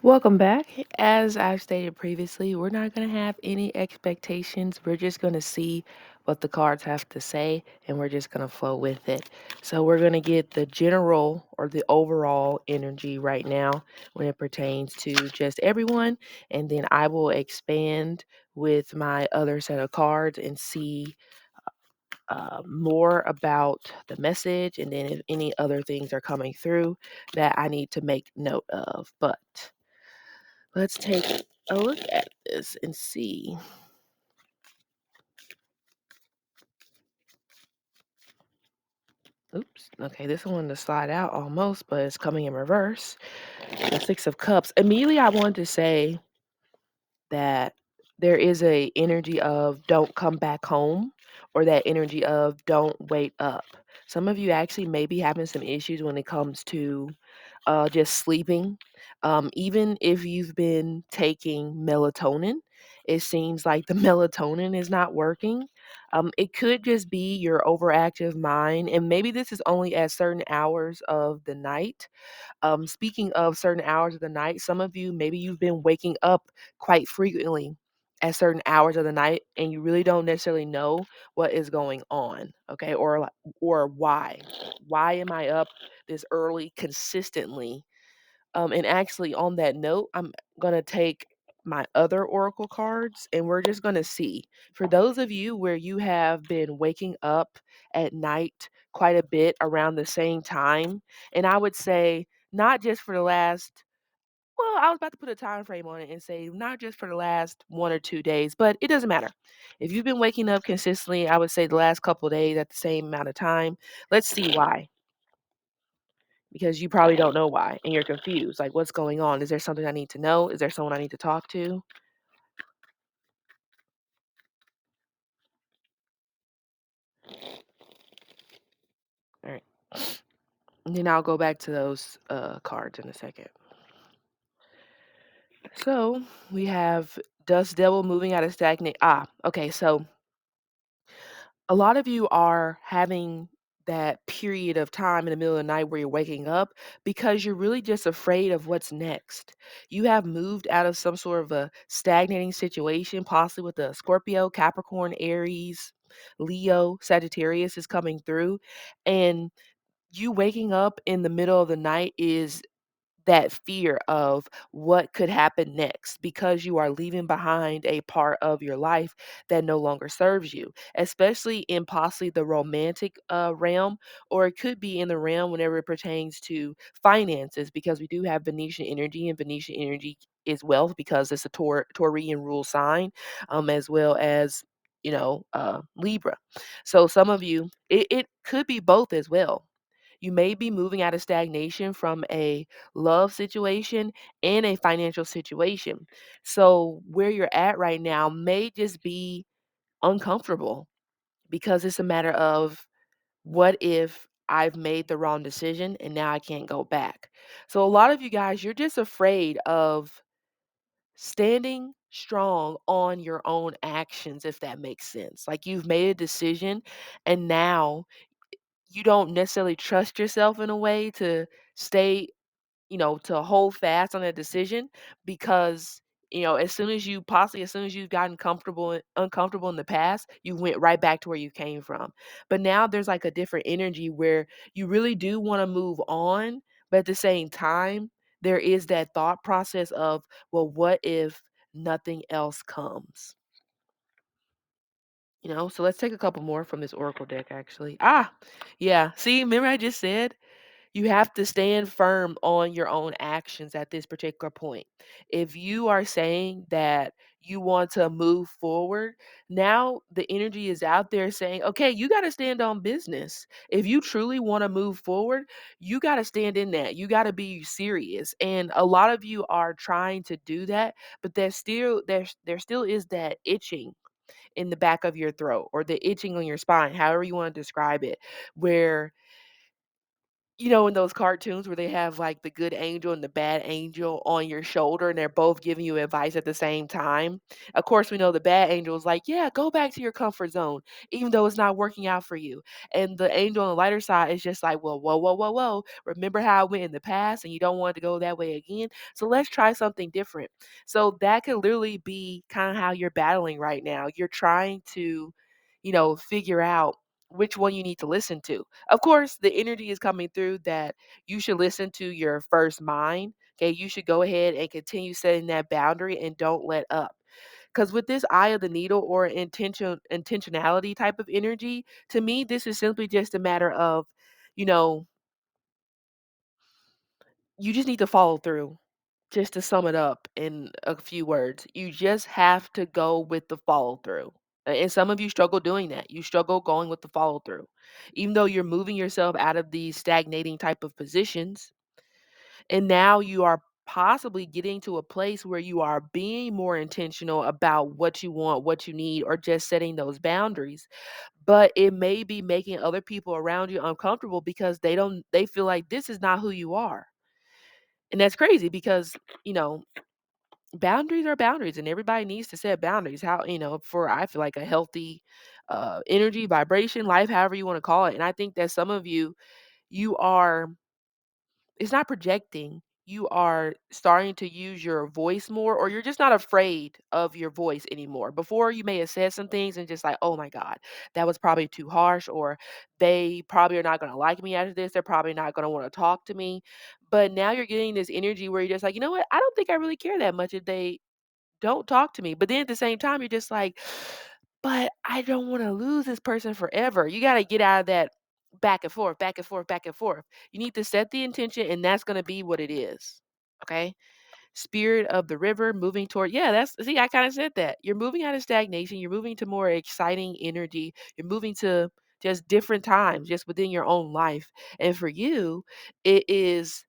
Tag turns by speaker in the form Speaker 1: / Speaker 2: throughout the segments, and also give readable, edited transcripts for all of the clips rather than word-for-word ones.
Speaker 1: Welcome back. As I've stated previously, we're not going to have any expectations. We're just going to see what the cards have to say and we're just going to flow with it. So, we're going to get the general or the overall energy right now when it pertains to just everyone. And then I will expand with my other set of cards and see more about the message and then if any other things are coming through that I need to make note of. But let's take a look at this and see. Oops. Okay, this one to slide out almost, but it's coming in reverse. The Six of Cups. Immediately, I wanted to say that there is a energy of don't come back home or that energy of don't wait up. Some of you actually may be having some issues when it comes to just sleeping. Even if you've been taking melatonin, it seems like the melatonin is not working. It could just be your overactive mind, and maybe this is only at certain hours of the night. Speaking of certain hours of the night, some of you, maybe you've been waking up quite frequently at certain hours of the night and you really don't necessarily know what is going on, okay? Or why. Why am I up this early consistently? And actually on that note, I'm going to take my other oracle cards and we're just going to see. For those of you where you have been waking up at night quite a bit around the same time, and I would say not just for the last well, I was about to put a time frame on it and say not just for the last 1 or 2 days, but it doesn't matter. If you've been waking up consistently, I would say the last couple of days at the same amount of time. Let's see why. Because you probably don't know why and you're confused. Like, what's going on? Is there something I need to know? Is there someone I need to talk to? All right. And then I'll go back to those cards in a second. So we have Dust Devil moving out of stagnate. Okay. So a lot of you are having that period of time in the middle of the night where you're waking up because you're really just afraid of what's next. You have moved out of some sort of a stagnating situation, possibly with a Scorpio, Capricorn, Aries, Leo, Sagittarius is coming through. And you waking up in the middle of the night is that fear of what could happen next because you are leaving behind a part of your life that no longer serves you, especially in possibly the romantic realm, or it could be in the realm whenever it pertains to finances, because we do have Venetian energy, and Venetian energy is wealth because it's a Taurian rule sign, as well as Libra. So some of you, it could be both as well. You may be moving out of stagnation from a love situation and a financial situation. So, where you're at right now may just be uncomfortable because it's a matter of what if I've made the wrong decision and now I can't go back. So, a lot of you guys, you're just afraid of standing strong on your own actions, if that makes sense. Like you've made a decision and now you don't necessarily trust yourself in a way to stay, to hold fast on a decision because, as soon as you've gotten uncomfortable in the past, you went right back to where you came from. But now there's like a different energy where you really do want to move on, but at the same time, there is that thought process of, well, what if nothing else comes? So let's take a couple more from this oracle deck actually. Yeah. See, remember I just said you have to stand firm on your own actions at this particular point. If you are saying that you want to move forward, now the energy is out there saying, okay, you got to stand on business. If you truly want to move forward, you got to stand in that. You got to be serious. And a lot of you are trying to do that, but there still is that itching in the back of your throat or the itching on your spine, however you want to describe it, where You know, in those cartoons where they have, like, the good angel and the bad angel on your shoulder, and they're both giving you advice at the same time? Of course, we know the bad angel is like, "Yeah, go back to your comfort zone, even though it's not working out for you." And the angel on the lighter side is just like, "Well, whoa, whoa, whoa, whoa. Remember how it went in the past, and you don't want it to go that way again? So let's try something different." So that could literally be kinda how you're battling right now. You're trying to, figure out which one you need to listen to. Of course, the energy is coming through that you should listen to your first mind. Okay, you should go ahead and continue setting that boundary and don't let up. Because with this eye of the needle or intentionality type of energy, to me, this is simply just a matter of, you know, you just need to follow through. Just to sum it up in a few words, you just have to go with the follow through. And some of you struggle doing that. You struggle going with the follow through. Even though you're moving yourself out of these stagnating type of positions, and now you are possibly getting to a place where you are being more intentional about what you want, what you need, or just setting those boundaries. But it may be making other people around you uncomfortable because they feel like this is not who you are. And that's crazy because, you know, boundaries are boundaries and everybody needs to set boundaries for I feel like a healthy energy vibration life, however you want to call it. And I think that some of you are, it's not projecting, you are starting to use your voice more, or you're just not afraid of your voice anymore. Before, you may have said some things and just like, oh my god, that was probably too harsh, or they probably are not going to like me after this, they're probably not going to want to talk to me. But now you're getting this energy where you're just like, you know what, I don't think I really care that much if they don't talk to me. But then at the same time, you're just like, but I don't want to lose this person forever. You got to get out of that back and forth, back and forth, back and forth. You need to set the intention, and that's going to be what it is. Okay. Spirit of the river moving toward, yeah, see, I kind of said that. You're moving out of stagnation. You're moving to more exciting energy. You're moving to just different times, just within your own life. And for you, it is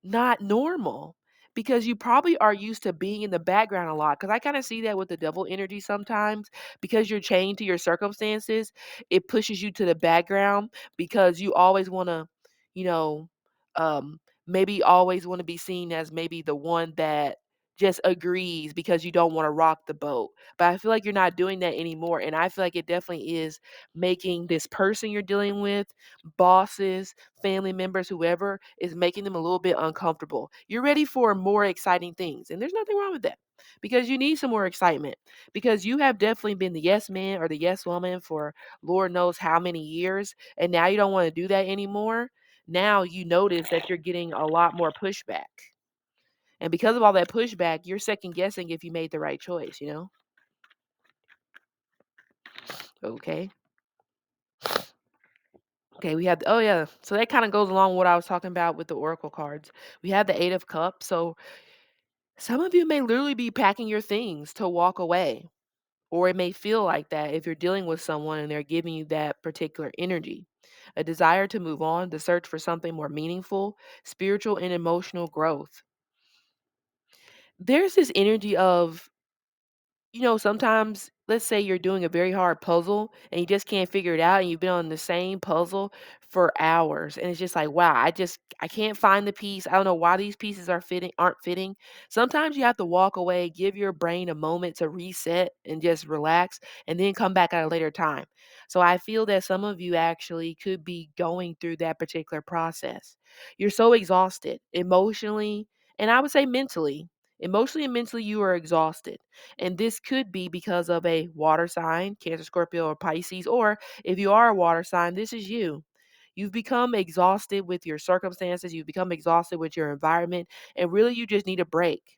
Speaker 1: not normal because you probably are used to being in the background a lot. Because I kind of see that with the devil energy sometimes, because you're chained to your circumstances, it pushes you to the background because you always want to, you know, um, maybe always want to be seen as maybe the one that just agrees because you don't want to rock the boat. But I feel like you're not doing that anymore. And I feel like it definitely is making this person you're dealing with, bosses, family members, whoever, is making them a little bit uncomfortable. You're ready for more exciting things, and there's nothing wrong with that because you need some more excitement because you have definitely been the yes man or the yes woman for Lord knows how many years, and now you don't want to do that anymore. Now you notice that you're getting a lot more pushback. And because of all that pushback, you're second guessing if you made the right choice, you know? Okay. Okay, we had, oh yeah. So that kind of goes along with what I was talking about with the oracle cards. We had the 8 of cups. So some of you may literally be packing your things to walk away, or it may feel like that if you're dealing with someone and they're giving you that particular energy. A desire to move on, the search for something more meaningful, spiritual and emotional growth. There's this energy of, sometimes let's say you're doing a very hard puzzle and you just can't figure it out and you've been on the same puzzle for hours and it's just like, wow, I can't find the piece. I don't know why these pieces aren't fitting. Sometimes you have to walk away, give your brain a moment to reset and just relax and then come back at a later time. So I feel that some of you actually could be going through that particular process. You're so exhausted emotionally, and I would say mentally. Emotionally and mentally, you are exhausted. And this could be because of a water sign, Cancer, Scorpio, or Pisces. Or if you are a water sign, this is you. You've become exhausted with your circumstances. You've become exhausted with your environment. And really, you just need a break.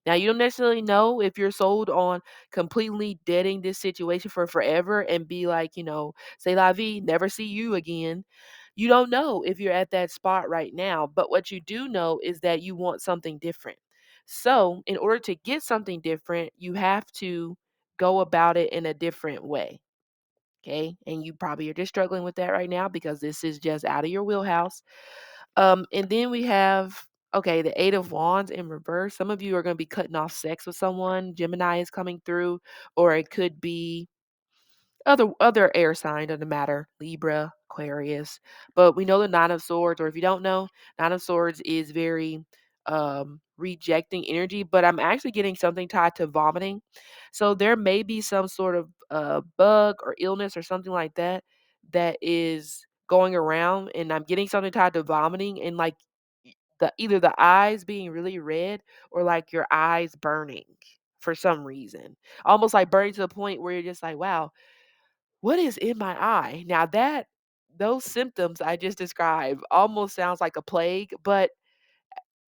Speaker 1: Now, you don't necessarily know if you're sold on completely deading this situation for forever and be like, say la vie, never see you again. You don't know if you're at that spot right now. But what you do know is that you want something different. So, in order to get something different, you have to go about it in a different way. Okay. And you probably are just struggling with that right now because this is just out of your wheelhouse. And then we have, okay, the 8 of Wands in reverse. Some of you are going to be cutting off sex with someone. Gemini is coming through, or it could be other air sign, doesn't matter, Libra, Aquarius. But we know the Nine of Swords, or if you don't know, Nine of Swords is very rejecting energy, but I'm actually getting something tied to vomiting. So there may be some sort of bug or illness or something like that that is going around, and I'm getting something tied to vomiting and like the either the eyes being really red or like your eyes burning for some reason. Almost like burning to the point where you're just like, wow, what is in my eye? Now that those symptoms I just described almost sounds like a plague, but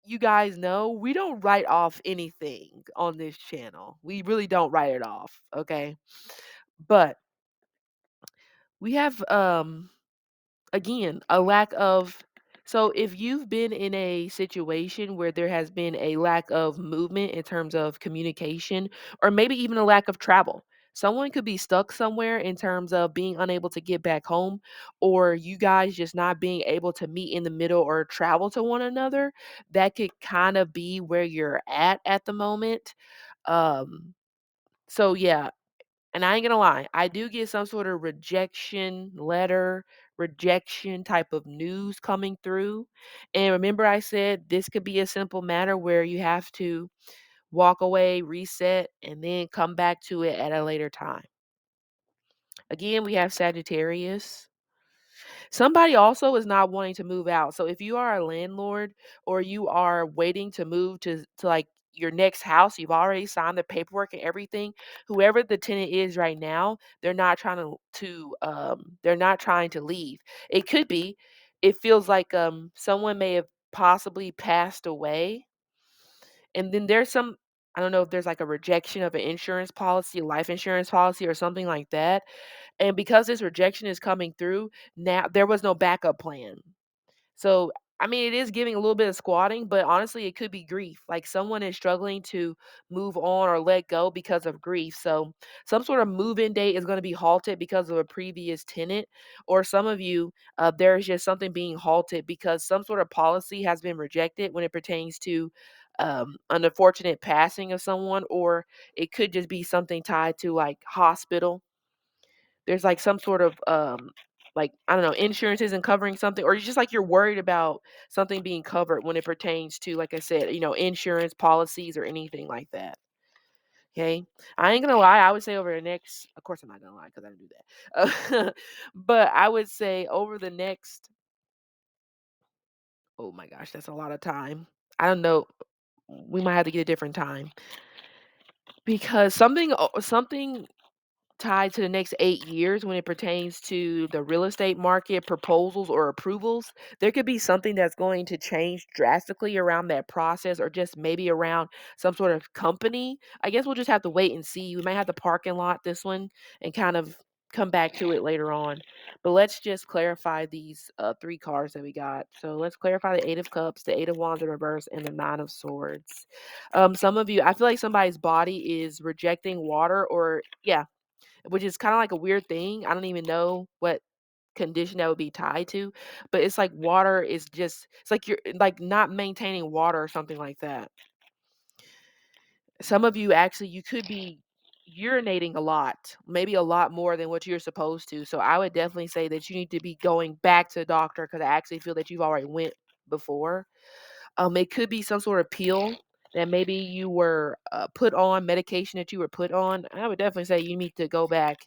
Speaker 1: you guys know we don't write off anything on this channel. We really don't write it off, okay? But we have again, a lack of so if you've been in a situation where there has been a lack of movement in terms of communication, or maybe even a lack of travel. Someone could be stuck somewhere in terms of being unable to get back home, or you guys just not being able to meet in the middle or travel to one another. That could kind of be where you're at the moment. Um, so yeah, and I ain't gonna lie, I do get some sort of rejection letter, rejection type of news coming through. And remember, I said this could be a simple matter where you have to walk away, reset, and then come back to it at a later time. Again, we have Sagittarius. Somebody also is not wanting to move out. So if you are a landlord or you are waiting to move to like your next house, you've already signed the paperwork and everything. Whoever the tenant is right now, they're not trying they're not trying to leave. It could be it feels like someone may have possibly passed away. And then there's some I don't know if there's like a rejection of an insurance policy, life insurance policy or something like that, and because this rejection is coming through, now there was no backup plan. So, I mean, it is giving a little bit of squatting, but honestly, it could be grief. Like someone is struggling to move on or let go because of grief. So, some sort of move in date is going to be halted because of a previous tenant, or some of you, there's just something being halted because some sort of policy has been rejected when it pertains to an unfortunate passing of someone, or it could just be something tied to like hospital. There's, like, some sort of, like, I don't know, insurance isn't covering something, or it's just like you're worried about something being covered when it pertains to, like I said, insurance policies or anything like that, okay? I ain't gonna lie, I would say over the next of course I'm not gonna lie because I don't do that. But I would say over the next oh my gosh, that's a lot of time. I don't know, we might have to get a different time because something tied to the next 8 years when it pertains to the real estate market, proposals or approvals. There could be something that's going to change drastically around that process or just maybe around some sort of company. I guess we'll just have to wait and see. We might have to parking lot this one and kind of come back to it later on. But let's just clarify these 3 cards that we got. So let's clarify the 8 of Cups, the 8 of Wands in reverse, and the 9 of Swords. Some of you, I feel like somebody's body is rejecting water or, yeah, which is kinda like a weird thing. I don't even know what condition that would be tied to, but it's like water is just it's like you're like not maintaining water or something like that. Some of you actually you could be urinating a lot, maybe a lot more than what you're supposed to. So I would definitely say that you need to be going back to the doctor because I actually feel that you've already went before. It could be some sort of pill that maybe you were put on, medication that you were put on. I would definitely say you need to go back,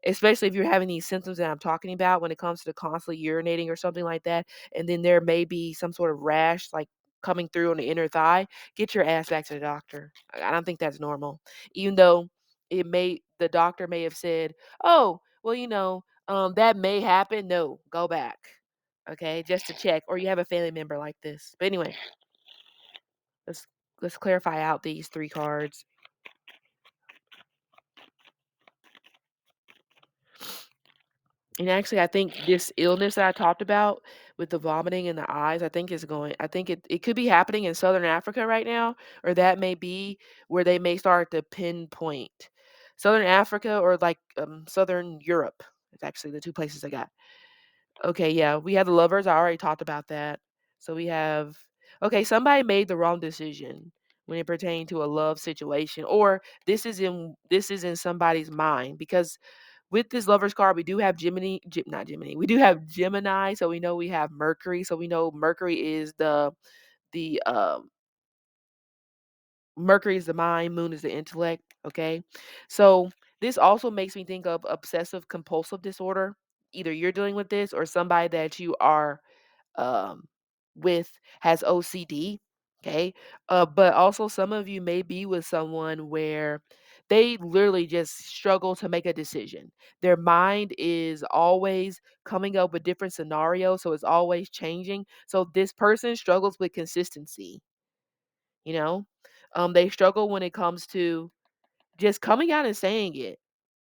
Speaker 1: especially if you're having these symptoms that I'm talking about when it comes to constantly urinating or something like that, and then there may be some sort of rash like coming through on the inner thigh, get your ass back to the doctor. I don't think that's normal. Even though the doctor may have said, "Oh, well, that may happen." No, go back. Okay, just to check, or you have a family member like this. But anyway, let's let's clarify out these 3 cards. And actually, I think this illness that I talked about with the vomiting in the eyes, I think it could be happening in Southern Africa right now, or that may be where they may start to pinpoint. Southern Africa or like Southern Europe. It's actually the 2 places I got. Okay, yeah, we have the lovers. I already talked about that. So we have okay, somebody made the wrong decision when it pertained to a love situation, or this is in somebody's mind because With this Lover's card, we do have not Gemini. We do have Gemini, so we know we have Mercury. So we know the Mercury is the mind, Moon is the intellect. Okay, so this also makes me think of obsessive compulsive disorder. Either you're dealing with this, or somebody that you are um, with has OCD. Okay. But also, some of you may be with someone where they literally just struggle to make a decision. Their mind is always coming up with different scenarios, so it's always changing. So, this person struggles with consistency, you know? They struggle when it comes to just coming out and saying it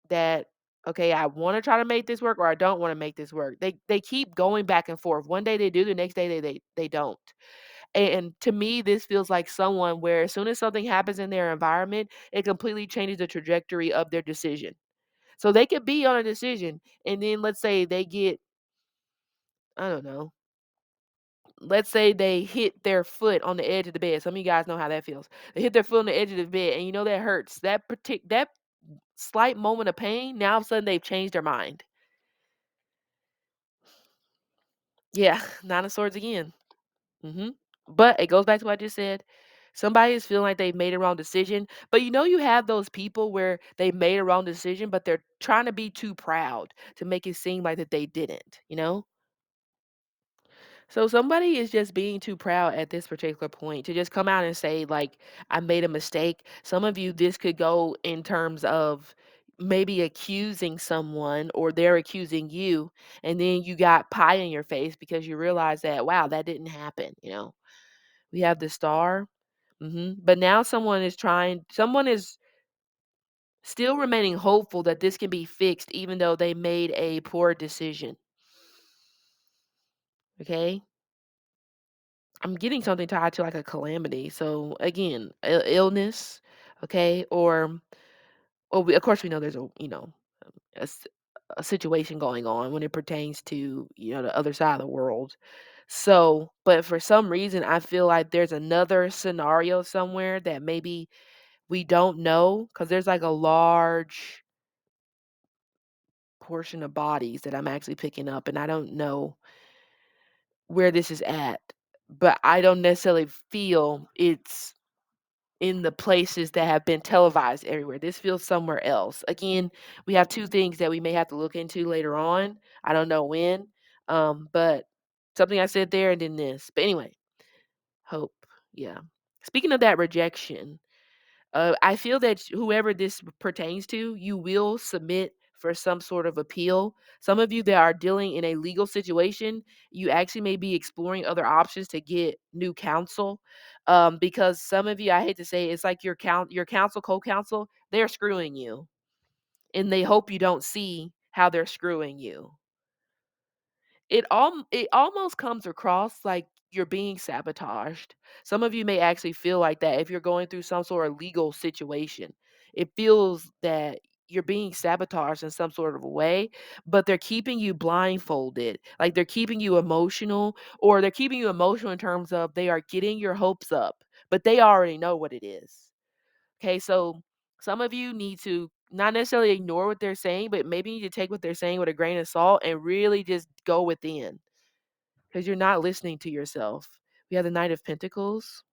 Speaker 1: that, okay, I want to try to make this work or I don't want to make this work. They keep going back and forth. One day they do, the next day they don't. And to me, this feels like someone where as soon as something happens in their environment, it completely changes the trajectory of their decision. So they could be on a decision, and then let's say they get, I don't know, let's say they hit their foot on the edge of the bed. Some of you guys know how that feels. They hit their foot on the edge of the bed, and you know that hurts. That slight moment of pain, now all of a sudden they've changed their mind. Yeah, 9 of swords again. Mhm. But it goes back to what I just said. Somebody is feeling like they've made a wrong decision, but you have those people where they made a wrong decision, but they're trying to be too proud to make it seem like that they didn't, you know? So somebody is just being too proud at this particular point to just come out and say, like, I made a mistake. Some of you, this could go in terms of maybe accusing someone or they're accusing you, and then you got pie in your face because you realize that, wow, that didn't happen, you know? We have the star. But now someone is still remaining hopeful that this can be fixed even though they made a poor decision. Okay? I'm getting something tied to like a calamity. So again, illness, okay? Of course we know there's a, s- a situation going on when it pertains to, the other side of the world. So, but for some reason I feel like there's another scenario somewhere that maybe we don't know because there's like a large portion of bodies that I'm actually picking up, and I don't know where this is at, but I don't necessarily feel it's in the places that have been televised everywhere. This feels somewhere else. Again, we have two things that we may have to look into later on. I don't know when, but something I said there and then this. But anyway, hope. Yeah. Speaking of that rejection, I feel that whoever this pertains to, you will submit for some sort of appeal. Some of you that are dealing in a legal situation, you actually may be exploring other options to get new counsel. Because some of you, I hate to say, it's like your counsel, co-counsel, they're screwing you, and they hope you don't see how they're screwing you. It almost comes across like you're being sabotaged. Some of you may actually feel like that if you're going through some sort of legal situation. It feels that you're being sabotaged in some sort of a way, but they're keeping you blindfolded. Like they're keeping you emotional, or they're keeping you emotional in terms of they are getting your hopes up, but they already know what it is. Okay, so some of you need to not necessarily ignore what they're saying, but maybe you need to take what they're saying with a grain of salt and really just go within because you're not listening to yourself. We have the Knight of Pentacles.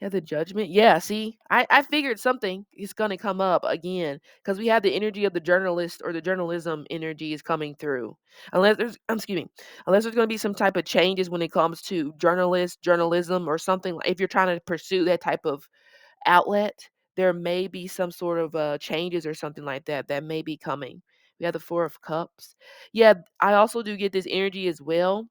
Speaker 1: You have the Judgment. Yeah, see, I figured something is going to come up again because we have the energy of the journalist or the journalism energy is coming through. Excuse me, unless there's going to be some type of changes when it comes to journalism, or something. If you're trying to pursue that type of outlet, there may be some sort of changes or something like that that may be coming. We have the Four of Cups. Yeah, I also do get this energy as well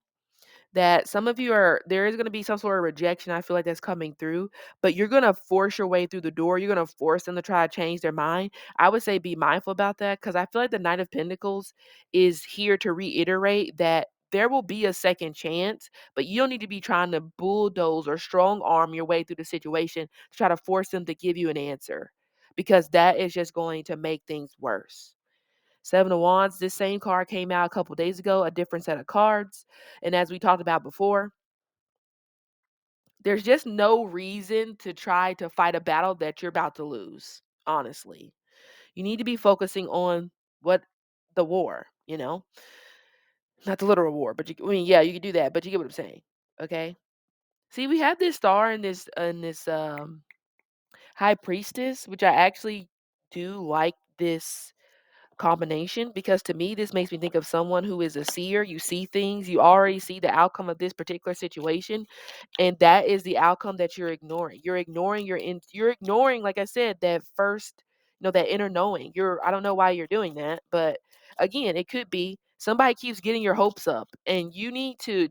Speaker 1: that some of you are there is going to be some sort of rejection. I feel like that's coming through, but you're going to force your way through the door. You're going to force them to try to change their mind. I would say be mindful about that because I feel like the Knight of Pentacles is here to reiterate that there will be a second chance, but you don't need to be trying to bulldoze or strong arm your way through the situation to try to force them to give you an answer because that is just going to make things worse. Seven of Wands, this same card came out a couple days ago, a different set of cards. And as we talked about before, there's just no reason to try to fight a battle that you're about to lose, honestly. You need to be focusing on what the war, not the literal war, but I mean, yeah, you can do that, but you get what I'm saying. Okay. See, we have this star in this high priestess, which I actually do like this combination because to me this makes me think of someone who is a seer. You see things, you already see the outcome of this particular situation, and that is the outcome that you're ignoring. You're ignoring, like I said, that first, that inner knowing. I don't know why you're doing that, but again, it could be somebody keeps getting your hopes up and you need to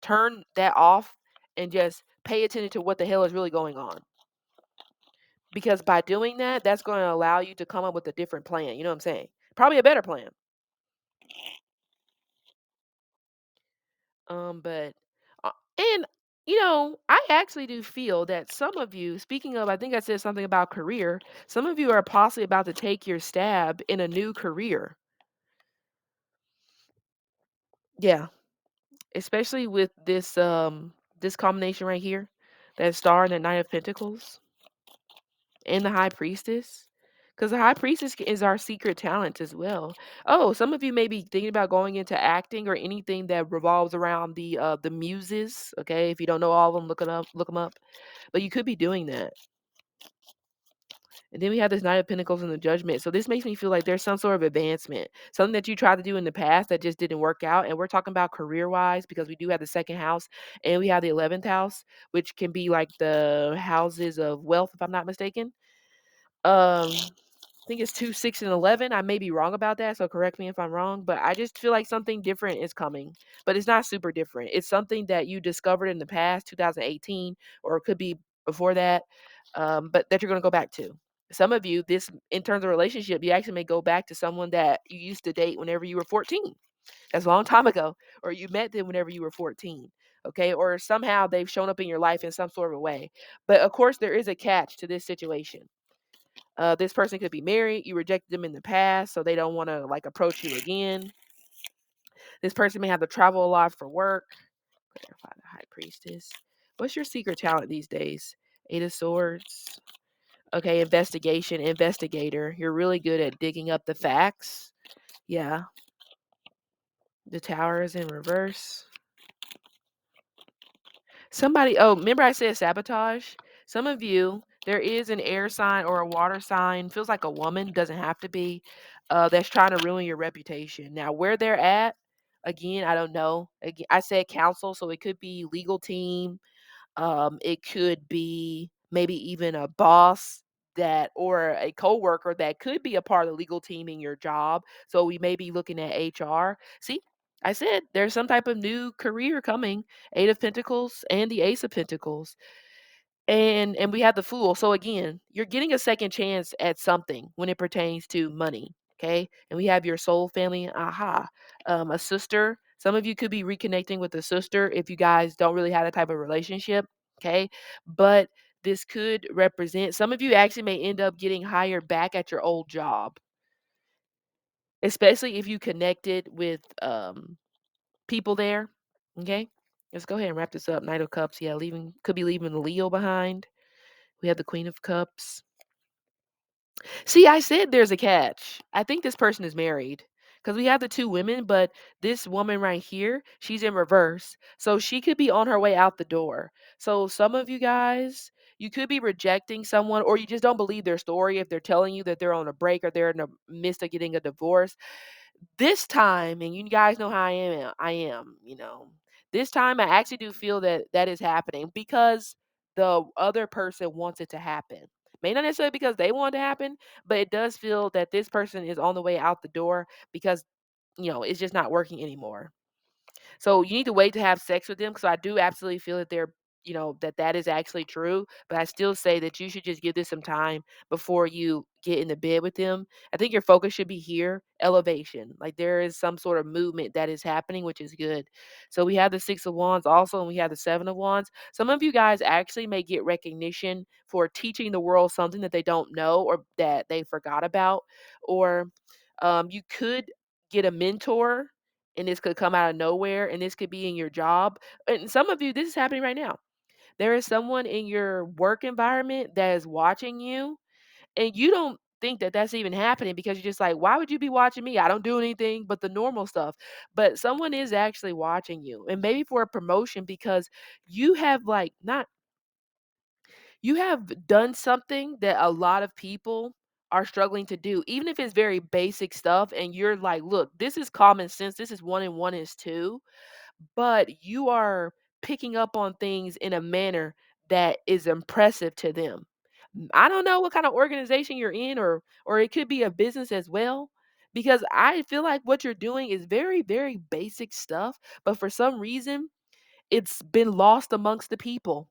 Speaker 1: turn that off and just pay attention to what the hell is really going on. Because by doing that, that's going to allow you to come up with a different plan. You know what I'm saying? Probably a better plan. But and I actually do feel that some of you, speaking of, I think I said something about career. Some of you are possibly about to take your stab in a new career. Yeah, especially with this combination right here, that star and the Knight of Pentacles and the High Priestess. Because the High Priestess is our secret talent as well. Oh, some of you may be thinking about going into acting or anything that revolves around the muses. Okay, if you don't know all of them, look them up. But you could be doing that. And then we have this Knight of Pentacles and the Judgment. So this makes me feel like there's some sort of advancement, something that you tried to do in the past that just didn't work out. And we're talking about career wise because we do have the second house and we have the 11th house, which can be like the houses of wealth, if I'm not mistaken. I think it's 2, 6, and 11. I may be wrong about that, so correct me if I'm wrong. But I just feel like something different is coming, but it's not super different. It's something that you discovered in the past, 2018, or it could be before that, but that you're going to go back to. Some of you, this in terms of relationship, you actually may go back to someone that you used to date whenever you were 14. That's a long time ago, or you met them whenever you were 14. Okay, or somehow they've shown up in your life in some sort of a way. But of course, there is a catch to this situation. This person could be married. You rejected them in the past, so they don't want to like approach you again. This person may have to travel a lot for work. Clarify the High Priestess. What's your secret talent these days? Eight of Swords. Okay, investigation, investigator. You're really good at digging up the facts. Yeah. The Tower is in reverse. Remember I said sabotage? Some of you, there is an air sign or a water sign, feels like a woman, doesn't have to be, that's trying to ruin your reputation. Now, where they're at, again, I don't know. Again, I said counsel, so it could be legal team. It could be maybe even a boss that or a coworker that could be a part of the legal team in your job. So we may be looking at HR. See, I said there's some type of new career coming. Eight of Pentacles and the Ace of Pentacles. And we have the Fool. So again, you're getting a second chance at something when it pertains to money. Okay. And we have your soul family. Aha. A sister. Some of you could be reconnecting with a sister if you guys don't really have that type of relationship. Okay. But this could represent some of you actually may end up getting hired back at your old job, especially if you connected with people there. Okay. Let's go ahead and wrap this up. Knight of Cups. Yeah, could be leaving the Leo behind. We have the Queen of Cups. See, I said there's a catch. I think this person is married because we have the two women, but this woman right here, she's in reverse. So she could be on her way out the door. So some of you guys, you could be rejecting someone or you just don't believe their story if they're telling you that they're on a break or they're in the midst of getting a divorce. This time, and you guys know how I am, this time I actually do feel that that is happening because the other person wants it to happen. May not necessarily because they want it to happen, but it does feel that this person is on the way out the door because, it's just not working anymore. So you need to wait to have sex with them because I do absolutely feel that that is actually true. But I still say that you should just give this some time before you get in the bed with them. I think your focus should be here, elevation. Like there is some sort of movement that is happening, which is good. So we have the Six of Wands also, and we have the Seven of Wands. Some of you guys actually may get recognition for teaching the world something that they don't know or that they forgot about, or you could get a mentor and this could come out of nowhere and this could be in your job. And some of you, this is happening right now. There is someone in your work environment that is watching you and you don't think that that's even happening because you're just like, "Why would you be watching me? I don't do anything but the normal stuff." But someone is actually watching you, and maybe for a promotion because you have, like, not you have done something that a lot of people are struggling to do, even if it's very basic stuff, and you're like, "Look, this is common sense. This is 1 and 1 is 2." But you are picking up on things in a manner that is impressive to them. I don't know what kind of organization you're in or it could be a business as well because I feel like what you're doing is very very basic stuff, but for some reason it's been lost amongst the people.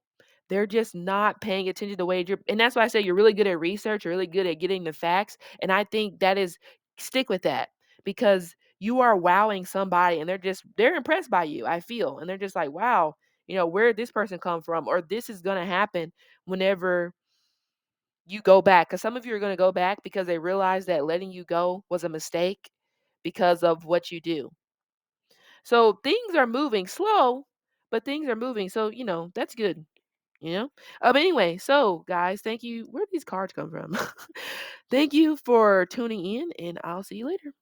Speaker 1: They're just not paying attention the way you're and that's why I say you're really good at research, you're really good at getting the facts, and I think that is stick with that because you are wowing somebody and they're impressed by you, I feel. And they're just like, "Wow, where did this person come from?" Or this is going to happen whenever you go back. Cuz some of you are going to go back because they realize that letting you go was a mistake because of what you do. So things are moving slow, but things are moving. So, that's good, you know? Anyway, so guys, thank you. Where did these cards come from? Thank you for tuning in, and I'll see you later.